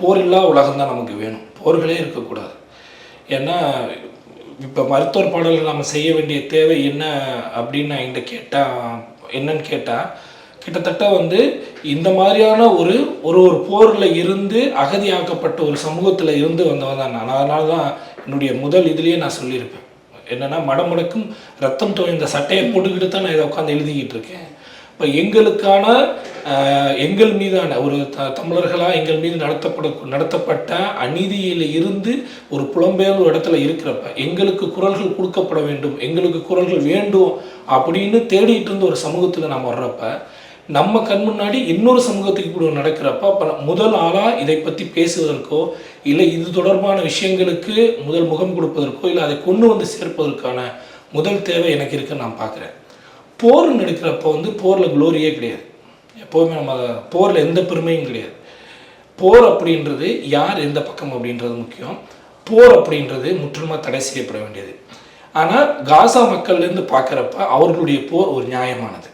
போரில்லா உலகம் தான் நமக்கு வேணும். போர்களே இருக்கக்கூடாது. ஏன்னா இப்போ மருத்துவர் பாடல்கள் நம்ம செய்ய வேண்டிய தேவை என்ன அப்படின்னு நான் என்கிட்ட என்னன்னு கேட்டால், கிட்டத்தட்ட இந்த மாதிரியான ஒரு ஒரு ஒரு போரில் இருந்து அகதியாக்கப்பட்ட ஒரு சமூகத்தில் இருந்து வந்தவன் தான் நான். அதனால தான் என்னுடைய முதல் இதுலேயே நான் சொல்லியிருப்பேன். என்னென்னா மடமடக்கும் ரத்தம் தோய்ந்த சட்டையை போட்டுக்கிட்டு தான் நான் இதை உட்காந்து எழுதிக்கிட்டு இருக்கேன். இப்போ எங்கள் மீதான ஒரு தமிழர்களாக எங்கள் மீது நடத்தப்பட்ட அநீதியில் இருந்து ஒரு புலம்பெயர்ந்த இடத்துல இருக்கிறப்ப எங்களுக்கு குரல்கள் கொடுக்கப்பட வேண்டும், எங்களுக்கு குரல்கள் வேண்டும் அப்படின்னு தேடிட்டு இருந்த ஒரு சமூகத்தில் நாம் வர்றப்ப நம்ம கண் முன்னாடி இன்னொரு சமூகத்துக்கு இப்படி நடக்கிறப்ப அப்போ முதல் ஆளாக இதை பற்றி பேசுவதற்கோ இல்லை இது தொடர்பான விஷயங்களுக்கு முதல் முகம் கொடுப்பதற்கோ இல்லை அதை கொண்டு வந்து சேர்ப்பதற்கான முதல் தேவை எனக்கு இருக்குன்னு நான் பார்க்குறேன். போர் நடக்கிறப்போ போரில் குளோரியே கிடையாது. எப்போவுமே நம்ம போரில் எந்த பெருமையும் கிடையாது. போர் அப்படின்றது யார் எந்த பக்கம் அப்படின்றது முக்கியம். போர் அப்படின்றது முற்றிலுமாக தடை செய்யப்பட வேண்டியது. ஆனால் காசா மக்கள்லேருந்து பார்க்குறப்ப அவர்களுடைய போர் ஒரு நியாயமானது.